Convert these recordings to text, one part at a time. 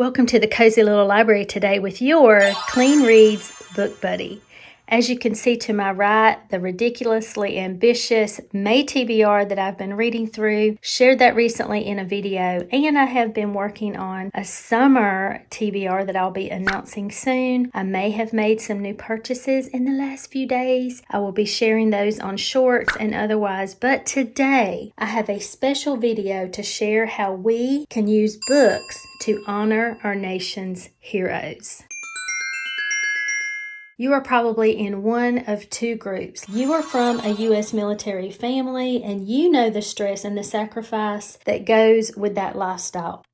Welcome to the Cozy Little Library today with your Clean Reads Book Buddy. As you can see to my right, the ridiculously ambitious May TBR that I've been reading through, shared that recently in a video, and I have been working on a summer TBR that I'll be announcing soon. I may have made some new purchases in the last few days. I will be sharing those on shorts and otherwise, but today I have a special video to share how we can use books to honor our nation's heroes. You are probably in one of two groups. You are from a U.S. military family and you know the stress and the sacrifice that goes with that lifestyle.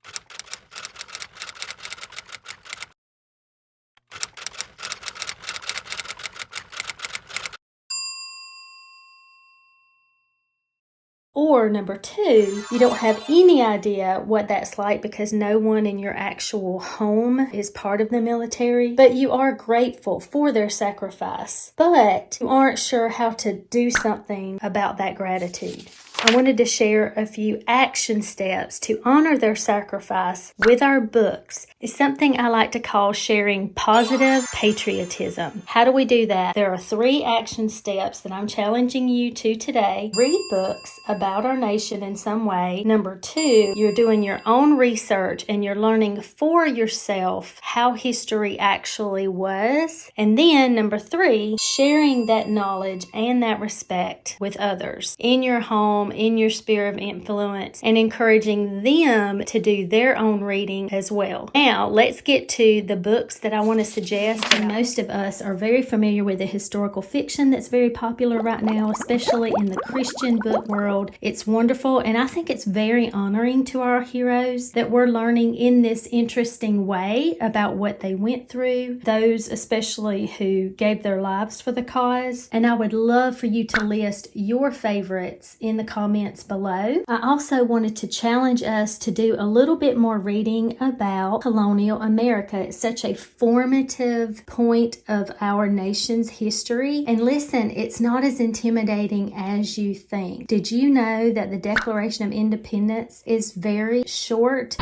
Or number two, you don't have any idea what that's like because no one in your actual home is part of the military, but you are grateful for their sacrifice, but you aren't sure how to do something about that gratitude. I wanted to share a few action steps to honor their sacrifice with our books. It's something I like to call sharing positive patriotism. How do we do that? There are 3 action steps that I'm challenging you to today. Read books about our nation in some way. Number 2, you're doing your own research and you're learning for yourself how history actually was. And then number 3, sharing that knowledge and that respect with others in your home, in your sphere of influence, and encouraging them to do their own reading as well. Now, let's get to the books that I want to suggest. And most of us are very familiar with the historical fiction that's very popular right now, especially in the Christian book world. It's wonderful, and I think it's very honoring to our heroes that we're learning in this interesting way about what they went through, those especially who gave their lives for the cause. And I would love for you to list your favorites in the comments below. I also wanted to challenge us to do a little bit more reading about colonial America. It's such a formative point of our nation's history. And listen, it's not as intimidating as you think. Did you know that the Declaration of Independence is very short?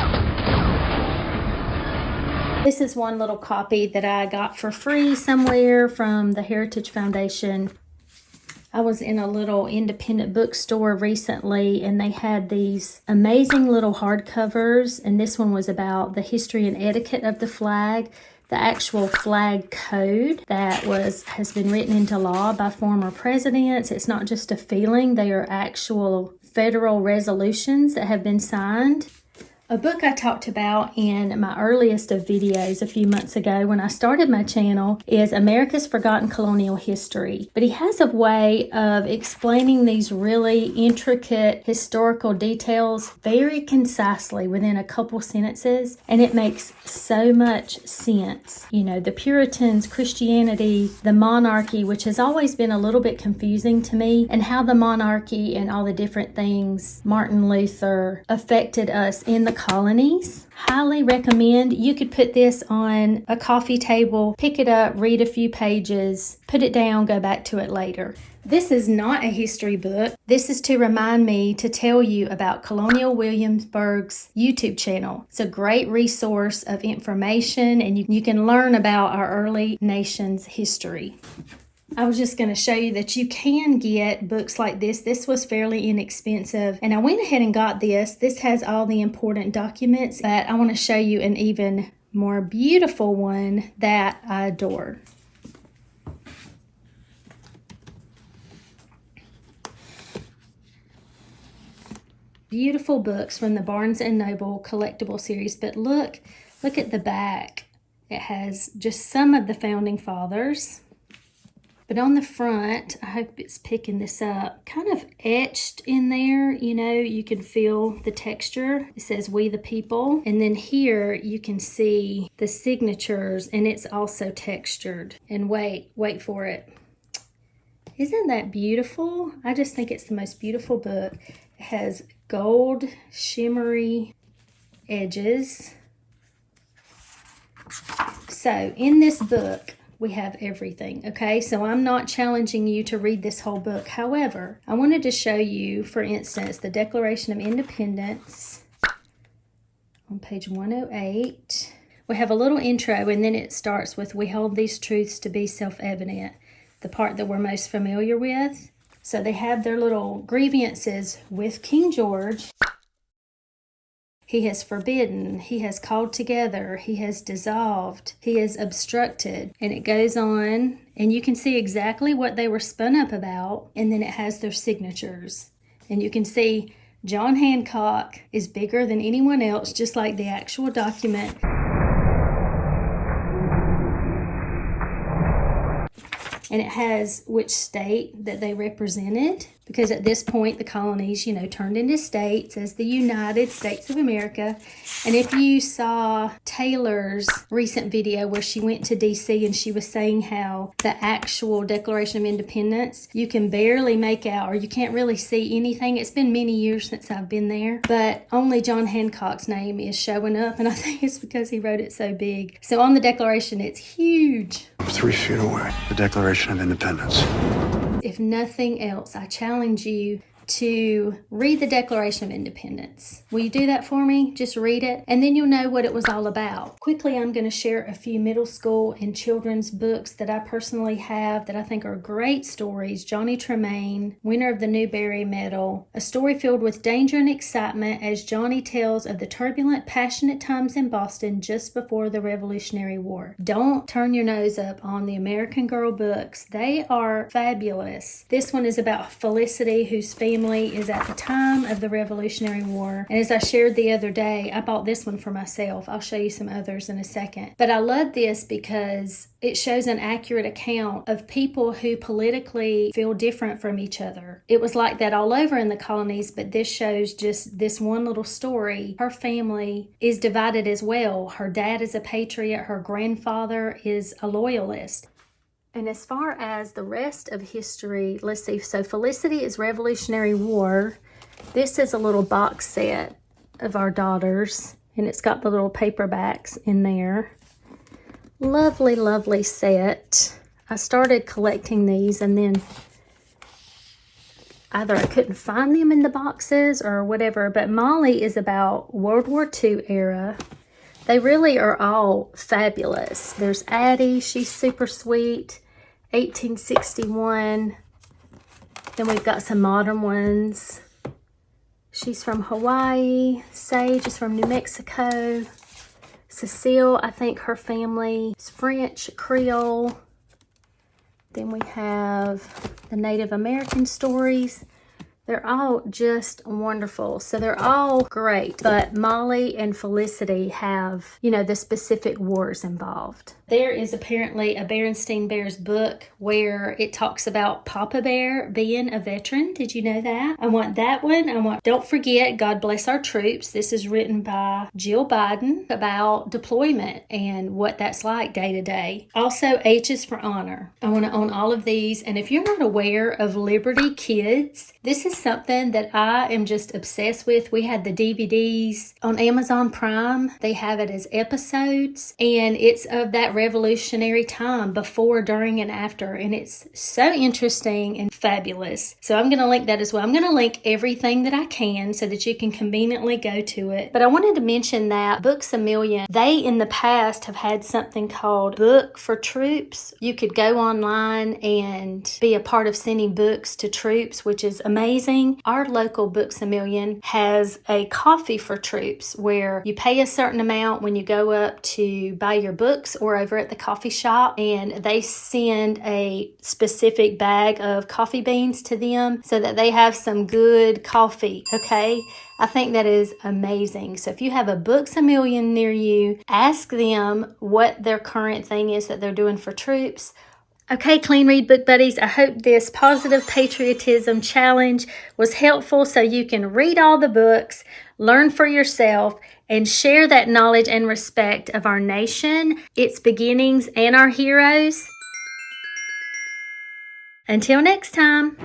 This is one little copy that I got for free somewhere from the Heritage Foundation. I was in a little independent bookstore recently and they had these amazing little hardcovers, and this one was about the history and etiquette of the flag, the actual flag code that has been written into law by former presidents. It's not just a feeling, they are actual federal resolutions that have been signed. A book I talked about in my earliest of videos a few months ago when I started my channel is America's Forgotten Colonial History. But he has a way of explaining these really intricate historical details very concisely within a couple sentences, and it makes so much sense. You know, the Puritans, Christianity, the monarchy, which has always been a little bit confusing to me, and how the monarchy and all the different things Martin Luther affected us in the colonies. Highly recommend. You could put this on a coffee table, pick it up, read a few pages, put it down, go back to it later. This is not a history book. This is to remind me to tell you about Colonial Williamsburg's YouTube channel. It's a great resource of information, and you can learn about our early nation's history. I was just going to show you that you can get books like this. This was fairly inexpensive, and I went ahead and got this. This has all the important documents, but I want to show you an even more beautiful one that I adore. Beautiful books from the Barnes & Noble collectible series, but look at the back. It has just some of the founding fathers. But on the front, I hope it's picking this up, kind of etched in there, you know, you can feel the texture. It says "We the People." And then here you can see the signatures, and it's also textured. And wait for it. Isn't that beautiful? I just think it's the most beautiful book. It has gold, shimmery edges. So in this book, we have everything, okay? So I'm not challenging you to read this whole book. However, I wanted to show you, for instance, the Declaration of Independence on page 108. We have a little intro, and then it starts with, "We hold these truths to be self-evident," the part that we're most familiar with. So they have their little grievances with King George. He has forbidden, he has called together, he has dissolved, he has obstructed, and it goes on, and you can see exactly what they were spun up about, and then it has their signatures. And you can see John Hancock is bigger than anyone else, just like the actual document. And it has which state that they represented, because at this point the colonies, turned into states as the United States of America. And if you saw Taylor's recent video where she went to DC and she was saying how the actual Declaration of Independence, you can barely make out, or you can't really see anything. It's been many years since I've been there, but only John Hancock's name is showing up, and I think it's because he wrote it so big. So on the Declaration, it's huge. 3 feet away, the Declaration of Independence. If nothing else, I challenge you to read the Declaration of Independence. Will you do that for me? Just read it, and then you'll know what it was all about. Quickly, I'm going to share a few middle school and children's books that I personally have that I think are great stories. Johnny Tremaine, winner of the Newbery Medal, a story filled with danger and excitement as Johnny tells of the turbulent, passionate times in Boston just before the Revolutionary War. Don't turn your nose up on the American Girl books. They are fabulous. This one is about Felicity, whose family is at the time of the Revolutionary War. And as I shared the other day, I bought this one for myself. I'll show you some others in a second. But I love this because it shows an accurate account of people who politically feel different from each other. It was like that all over in the colonies, but this shows just this one little story. Her family is divided as well. Her dad is a patriot. Her grandfather is a loyalist. And as far as the rest of history, let's see. So Felicity is Revolutionary War. This is a little box set of our daughters, and it's got the little paperbacks in there. Lovely, lovely set. I started collecting these, and then either I couldn't find them in the boxes or whatever, but Molly is about World War II era. They really are all fabulous. There's Addie, she's super sweet, 1861. Then we've got some modern ones. She's from Hawaii. Sage is from New Mexico. Cecile, I think her family is French, Creole. Then we have the Native American stories. They're all just wonderful. So they're all great, but Molly and Felicity have, the specific wars involved. There is apparently a Berenstain Bears book where it talks about Papa Bear being a veteran. Did you know that? I want that one. Don't Forget, God Bless Our Troops. This is written by Jill Biden about deployment and what that's like day to day. Also, H is for Honor. I want to own all of these. And if you're not aware of Liberty Kids, this is something that I am just obsessed with. We had the DVDs on Amazon Prime. They have it as episodes, and it's of that revolutionary time before, during, and after, and it's so interesting and fabulous. So I'm going to link that as well. I'm going to link everything that I can so that you can conveniently go to it. But I wanted to mention that Books A Million, they in the past have had something called Book for Troops. You could go online and be a part of sending books to troops, which is amazing. Our local Books A Million has a coffee for troops where you pay a certain amount when you go up to buy your books or over at the coffee shop, and they send a specific bag of coffee beans to them so that they have some good coffee, okay? I think that is amazing. So if you have a Books A Million near you, ask them what their current thing is that they're doing for troops. Okay, Clean Read Book Buddies, I hope this positive patriotism challenge was helpful so you can read all the books, learn for yourself, and share that knowledge and respect of our nation, its beginnings, and our heroes. Until next time.